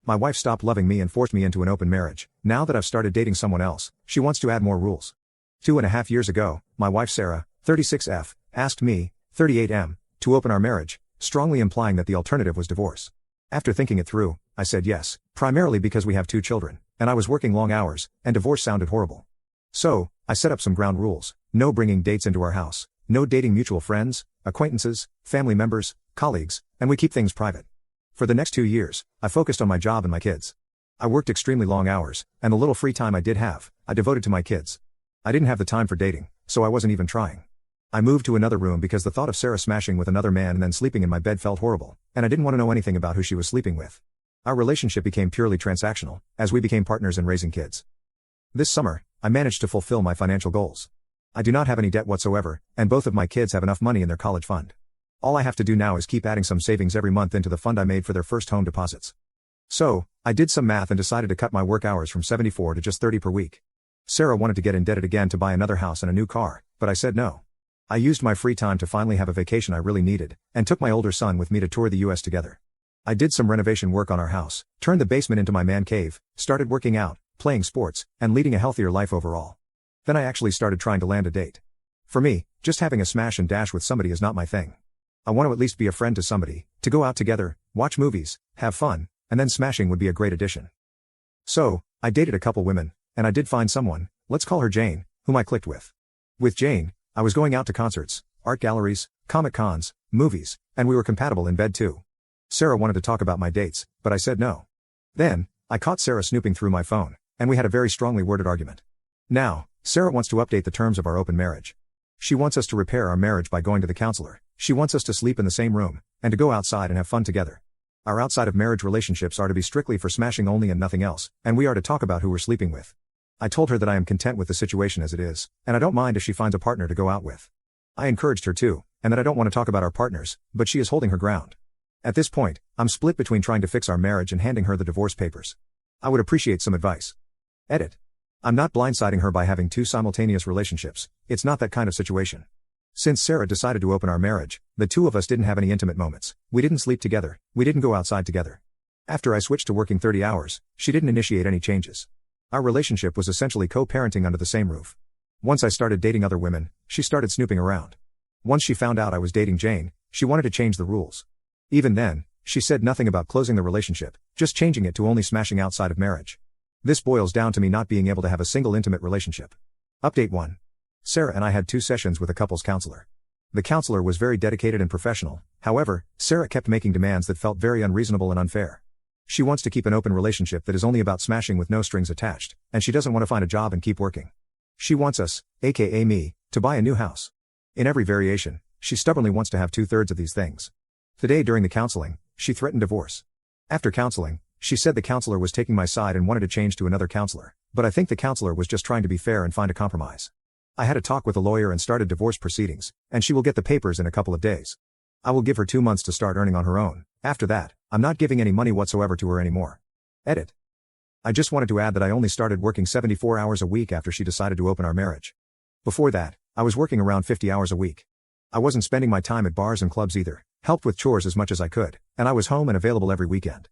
My wife stopped loving me and forced me into an open marriage. Now that I've started dating someone else, she wants to add more rules. 2.5 years ago, my wife Sarah, 36F, asked me, 38M, to open our marriage, strongly implying that the alternative was divorce. After thinking it through, I said yes, primarily because we have 2 children, and I was working long hours, and divorce sounded horrible. So, I set up some ground rules: no bringing dates into our house, no dating mutual friends, acquaintances, family members, colleagues, and we keep things private. For the next 2 years, I focused on my job and my kids. I worked extremely long hours, and the little free time I did have, I devoted to my kids. I didn't have the time for dating, so I wasn't even trying. I moved to another room because the thought of Sarah smashing with another man and then sleeping in my bed felt horrible, and I didn't want to know anything about who she was sleeping with. Our relationship became purely transactional, as we became partners in raising kids. This summer, I managed to fulfill my financial goals. I do not have any debt whatsoever, and both of my kids have enough money in their college fund. All I have to do now is keep adding some savings every month into the fund I made for their first home deposits. So, I did some math and decided to cut my work hours from 74 to just 30 per week. Sarah wanted to get indebted again to buy another house and a new car, but I said no. I used my free time to finally have a vacation I really needed, and took my older son with me to tour the US together. I did some renovation work on our house, turned the basement into my man cave, started working out, playing sports, and leading a healthier life overall. Then I actually started trying to land a date. For me, just having a smash and dash with somebody is not my thing. I want to at least be a friend to somebody, to go out together, watch movies, have fun, and then smashing would be a great addition. So, I dated a couple women, and I did find someone, let's call her Jane, whom I clicked with. With Jane, I was going out to concerts, art galleries, comic cons, movies, and we were compatible in bed too. Sarah wanted to talk about my dates, but I said no. Then, I caught Sarah snooping through my phone, and we had a very strongly worded argument. Now, Sarah wants to update the terms of our open marriage. She wants us to repair our marriage by going to the counselor. She wants us to sleep in the same room, and to go outside and have fun together. Our outside of marriage relationships are to be strictly for smashing only and nothing else, and we are to talk about who we're sleeping with. I told her that I am content with the situation as it is, and I don't mind if she finds a partner to go out with. I encouraged her too, and that I don't want to talk about our partners, but she is holding her ground. At this point, I'm split between trying to fix our marriage and handing her the divorce papers. I would appreciate some advice. Edit. I'm not blindsiding her by having 2 simultaneous relationships, it's not that kind of situation. Since Sarah decided to open our marriage, the 2 of us didn't have any intimate moments, we didn't sleep together, we didn't go outside together. After I switched to working 30 hours, she didn't initiate any changes. Our relationship was essentially co-parenting under the same roof. Once I started dating other women, she started snooping around. Once she found out I was dating Jane, she wanted to change the rules. Even then, she said nothing about closing the relationship, just changing it to only smashing outside of marriage. This boils down to me not being able to have a single intimate relationship. Update 1. Sarah and I had 2 sessions with a couples counselor. The counselor was very dedicated and professional, however, Sarah kept making demands that felt very unreasonable and unfair. She wants to keep an open relationship that is only about smashing with no strings attached, and she doesn't want to find a job and keep working. She wants us, aka me, to buy a new house. In every variation, she stubbornly wants to have 2/3 of these things. Today during the counseling, she threatened divorce. After counseling, she said the counselor was taking my side and wanted to change to another counselor, but I think the counselor was just trying to be fair and find a compromise. I had a talk with a lawyer and started divorce proceedings, and she will get the papers in a couple of days. I will give her 2 months to start earning on her own. After that, I'm not giving any money whatsoever to her anymore. Edit. I just wanted to add that I only started working 74 hours a week after she decided to open our marriage. Before that, I was working around 50 hours a week. I wasn't spending my time at bars and clubs either, helped with chores as much as I could, and I was home and available every weekend.